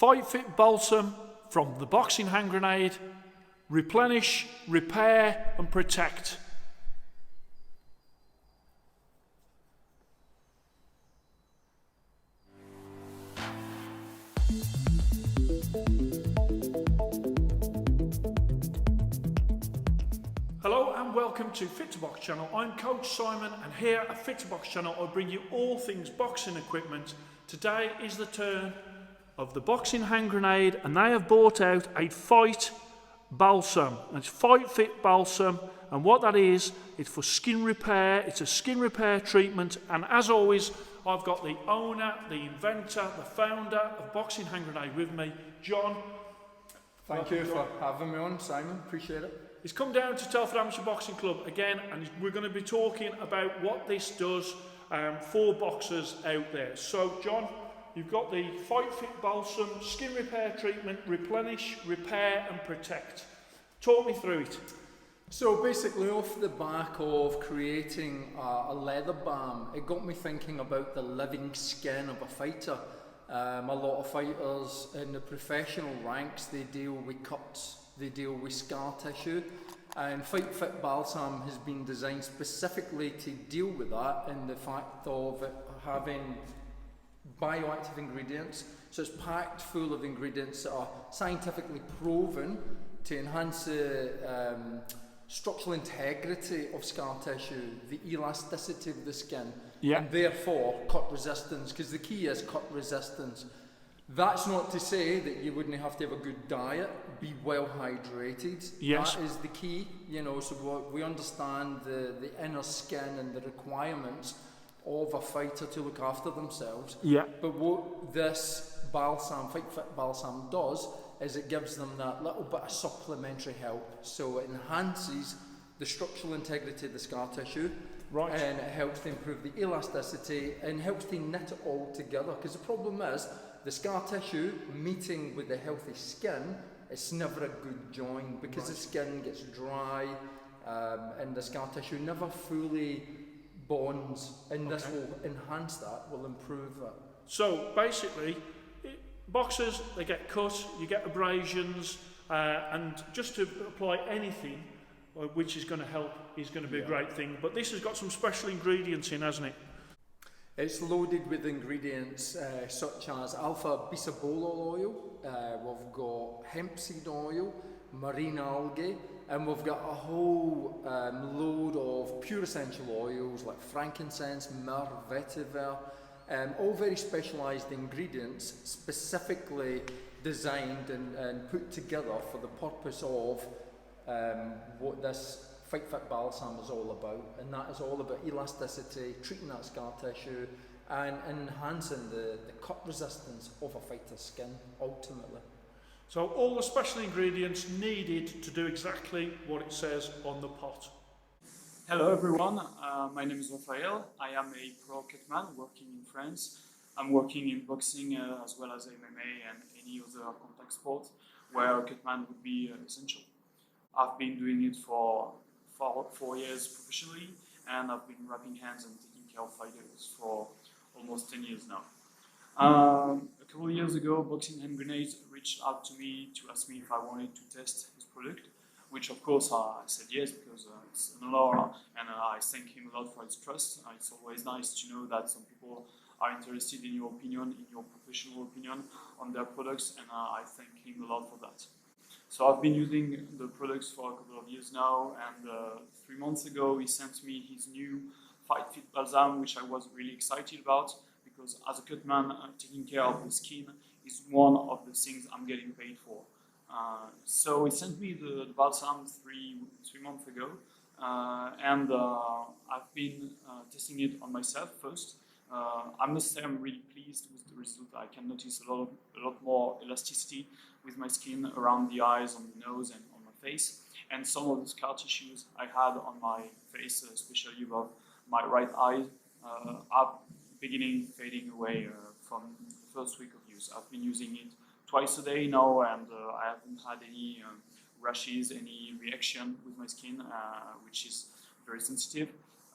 Fightfit Balsam from the boxing hand grenade. Replenish, repair and protect. Hello and welcome to Fit to Box channel. I'm Coach Simon, and here at Fit to Box channel I bring you all things boxing equipment. Today is the turn of the boxing hand grenade, and they have brought out a Fight Balsam. And it's Fightfit Balsam, and what that is, it's for skin repair. It's a skin repair treatment, and as always I've got the owner, the inventor, the founder of Boxing Hand Grenade with me, John. Thank you for having me on, Simon. Appreciate it. He's come down to Telford Amateur Boxing Club again, and we're going to be talking about what this does for boxers out there. So, John, you've got the Fightfit Balsam skin repair treatment, replenish, repair and protect. Talk me through it. So basically, off the back of creating a leather balm, it got me thinking about the living skin of a fighter. A lot of fighters in the professional ranks, they deal with cuts, they deal with scar tissue, and Fightfit Balsam has been designed specifically to deal with that, in the fact of it having bioactive ingredients. So it's packed full of ingredients that are scientifically proven to enhance the structural integrity of scar tissue, the elasticity of the skin, and therefore cut resistance, because the key is cut resistance. That's not to say that you wouldn't have to have a good diet, be well hydrated. Yes. That is the key, so we understand the inner skin and the requirements of a fighter to look after themselves. Yeah. But what this balsam, Fightfit Balsam, does is it gives them that little bit of supplementary help. So it enhances the structural integrity of the scar tissue, right, and it helps to improve the elasticity and helps to knit it all together. Because the problem is, the scar tissue meeting with the healthy skin, it's never a good join, because the skin gets dry and the scar tissue never fully bonds, and this will enhance that, will improve that. So basically, boxers, they get cut, you get abrasions, and just to apply anything which is going to help is going to be a great thing. But this has got some special ingredients in, hasn't it? It's loaded with ingredients such as alpha bisabolol oil, we've got hemp seed oil, marine algae, and we've got a whole load of pure essential oils like frankincense, myrrh, vetiver, all very specialised ingredients specifically designed and put together for the purpose of what this Fightfit Balsam is all about, and that is all about elasticity, treating that scar tissue and enhancing the cut resistance of a fighter's skin ultimately. So all the special ingredients needed to do exactly what it says on the pot. Hello everyone, my name is Raphael. I am a pro cutman working in France. I'm working in boxing as well as MMA and any other contact sport where cutman would be essential. I've been doing it for 4 years professionally, and I've been wrapping hands and taking care of fighters for almost 10 years now. A couple of years ago, Boxing Hand Grenade reached out to me to ask me if I wanted to test his product, which of course I said yes, because it's an honor, and I thank him a lot for his trust. It's always nice to know that some people are interested in your opinion, in your professional opinion on their products, and I thank him a lot for that. So I've been using the products for a couple of years now, and 3 months ago he sent me his new Fightfit Balsam, which I was really excited about, because as a cutman, taking care of the skin is one of the things I'm getting paid for. So he sent me the balsam three months ago, and I've been testing it on myself first. I must say I'm really pleased with the result. I can notice a lot more elasticity with my skin around the eyes, on the nose and on my face. And some of the scar tissues I had on my face, especially above my right eye, are beginning fading away from the first week of use. I've been using it twice a day now, and I haven't had any rashes, any reaction with my skin, which is very sensitive.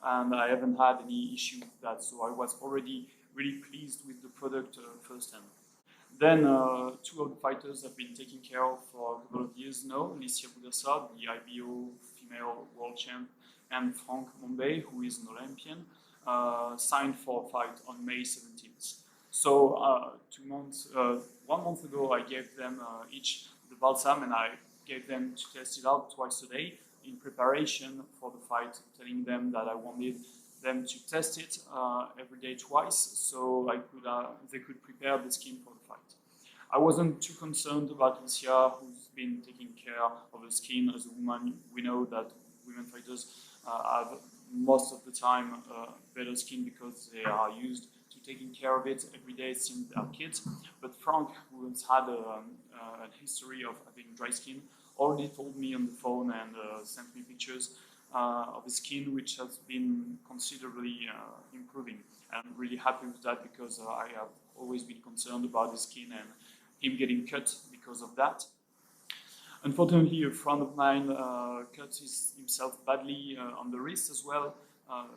And I haven't had any issue with that, so I was already really pleased with the product firsthand. Then two of the fighters have been taken care of for a couple of years now. Alicia Budassa, the IBO female world champ, and Frank Mombey, who is an Olympian, signed for a fight on May 17th. So 1 month ago, I gave them each the balsam, and I gave them to test it out twice a day in preparation for the fight, telling them that I wanted them to test it every day twice, so they could prepare the skin for the fight. I wasn't too concerned about Alicia, who's been taking care of the skin as a woman. We know that women fighters have most of the time better skin because they are used to taking care of it every day since they are kids. But Frank, who has had a history of having dry skin, already told me on the phone and sent me pictures of his skin, which has been considerably improving. And I'm really happy with that because I have always been concerned about his skin and him getting cut because of that. Unfortunately, a friend of mine cut himself badly on the wrist as well,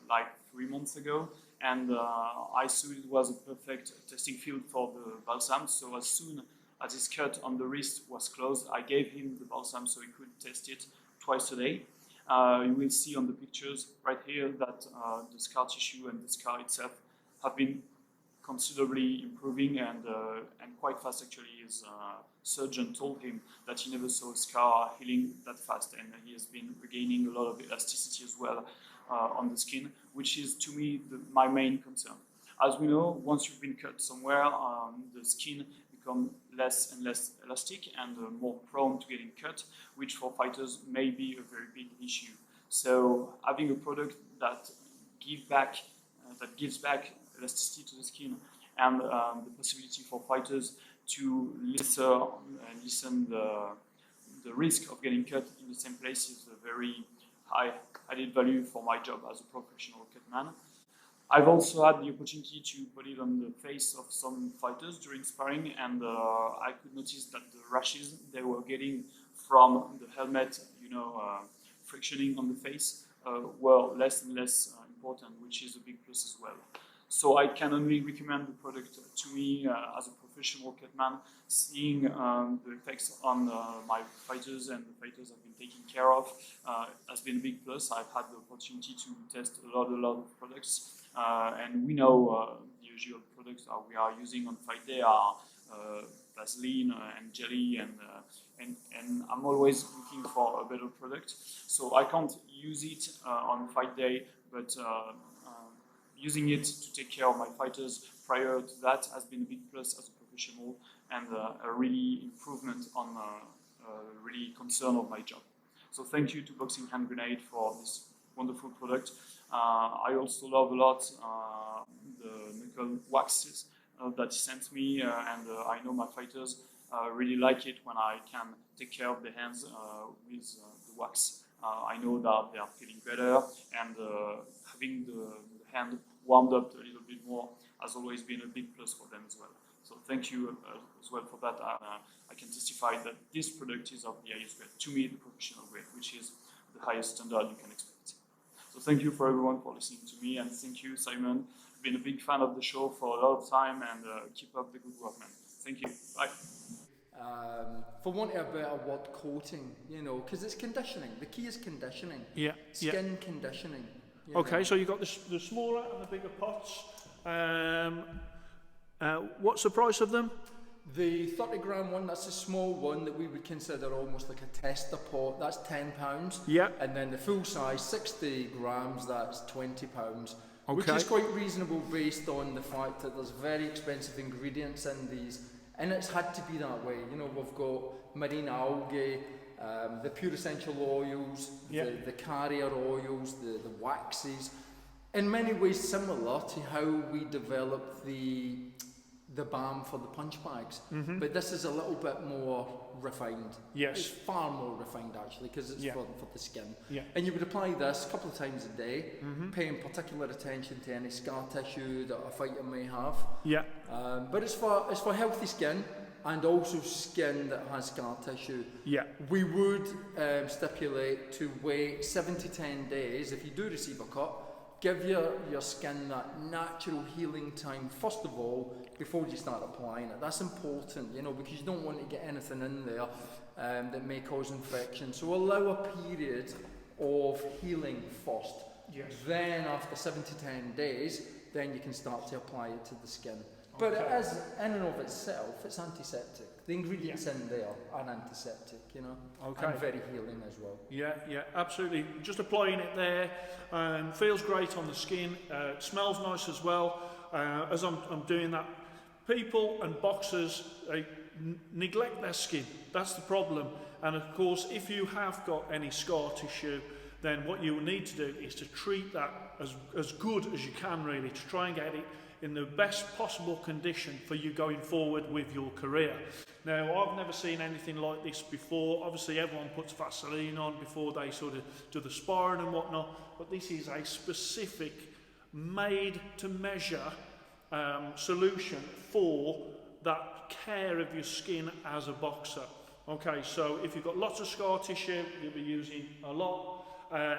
like 3 months ago. And I saw it was a perfect testing field for the balsam. So as soon as his cut on the wrist was closed, I gave him the balsam so he could test it twice a day. You will see on the pictures right here that the scar tissue and the scar itself have been considerably improving and quite fast actually. His surgeon told him that he never saw a scar healing that fast, and he has been regaining a lot of elasticity as well on the skin, which is to me my main concern. As we know, once you've been cut somewhere, the skin becomes less and less elastic and more prone to getting cut, which for fighters may be a very big issue. So having a product that gives back elasticity to the skin and the possibility for fighters to lessen the risk of getting cut in the same place is a very high added value for my job as a professional cutman. I've also had the opportunity to put it on the face of some fighters during sparring, and I could notice that the rashes they were getting from the helmet, frictioning on the face, were less and less important, which is a big plus as well. So I can only recommend the product to me as a professional cutman. Seeing the effects on my fighters and the fighters I've been taking care of has been a big plus. I've had the opportunity to test a lot of products, and we know the usual products that we are using on fight day are Vaseline and jelly, and I'm always looking for a better product. So I can't use it on fight day, but using it to take care of my fighters prior to that has been a big plus as a professional and a really improvement on really concern of my job. So thank you to Boxing Hand Grenade for this wonderful product. I also love a lot the knuckle waxes that he sent me, and I know my fighters really like it when I can take care of the hands with the wax. I know that they are feeling better, and having the hand warmed up a little bit more has always been a big plus for them as well. So thank you as well for that. I can testify that this product is of the highest grade, to me the professional grade, which is the highest standard you can expect. So thank you for everyone for listening to me, and thank you, Simon. I've been a big fan of the show for a lot of time, and keep up the good work, man. Thank you. Bye. For wanting a better word, coating, because it's conditioning. The key is conditioning. Yeah. Skin conditioning. Okay, so you've got the smaller and the bigger pots. What's the price of them? The 30 gram one, that's a small one that we would consider almost like a tester pot, that's £10. Yeah. And then the full size, 60 grams, that's £20. Okay. Which is quite reasonable based on the fact that there's very expensive ingredients in these. And it's had to be that way. We've got marine algae, the pure essential oils, the carrier oils, the waxes. In many ways similar to how we develop the balm for the punch bags. Mm-hmm. But this is a little bit more refined. Yes. It's far more refined actually, because it's for the skin. Yeah. And you would apply this a couple of times a day, paying particular attention to any scar tissue that a fighter may have. Yeah. But it's for healthy skin and also skin that has scar tissue. Yeah. We would stipulate to wait 7 to 10 days if you do receive a cut give your skin that natural healing time, first of all, before you start applying it. That's important, you know, because you don't want to get anything in there that may cause infection. So allow a period of healing first. Yes. Then after 7 to 10 days, then you can start to apply it to the skin. But it is, in and of itself, it's antiseptic. The ingredients in there are antiseptic, you know, and very healing as well. Yeah, absolutely. Just applying it there, feels great on the skin. It smells nice as well. As I'm doing that, people and boxers, they neglect their skin. That's the problem. And of course, if you have got any scar tissue, then what you need to do is to treat that as good as you can, really, to try and get it in the best possible condition for you going forward with your career. Now, I've never seen anything like this before. Obviously, everyone puts Vaseline on before they sort of do the sparring and whatnot, but this is a specific, made-to-measure solution for that care of your skin as a boxer. Okay, so if you've got lots of scar tissue, you'll be using a lot.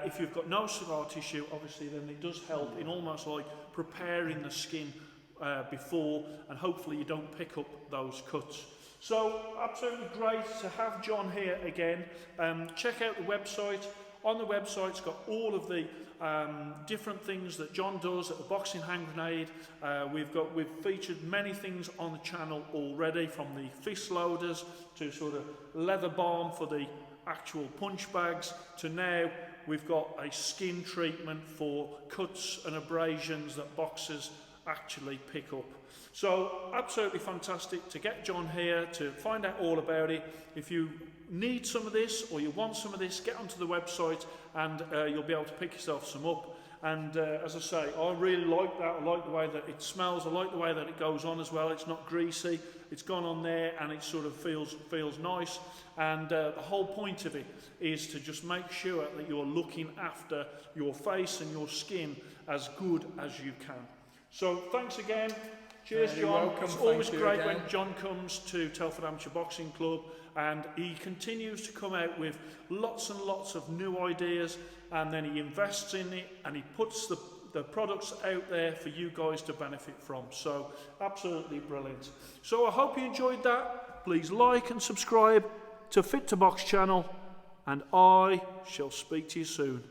If you've got no scar tissue, obviously, then it does help in almost like preparing the skin before, and hopefully you don't pick up those cuts. So, absolutely great to have John here again. Check out the website. On the website, it's got all of the different things that John does at the Boxing Hand Grenade. We've featured many things on the channel already, from the fist loaders to sort of leather balm for the actual punch bags, to now we've got a skin treatment for cuts and abrasions that boxers actually pick up. So absolutely fantastic to get John here to find out all about it. If you need some of this or you want some of this, get onto the website and you'll be able to pick yourself some up. And as I say, I really like that. I like the way that it smells. I like the way that it goes on as well. It's not greasy. It's gone on there and it sort of feels nice. And the whole point of it is to just make sure that you're looking after your face and your skin as good as you can. So thanks again. Cheers, You're John. welcome. It's always Thank you great again. when John comes to Telford Amateur Boxing Club, and he continues to come out with lots and lots of new ideas, and then he invests in it and he puts the products out there for you guys to benefit from. So absolutely brilliant. So I hope you enjoyed that. Please like and subscribe to Fit to Box channel, and I shall speak to you soon.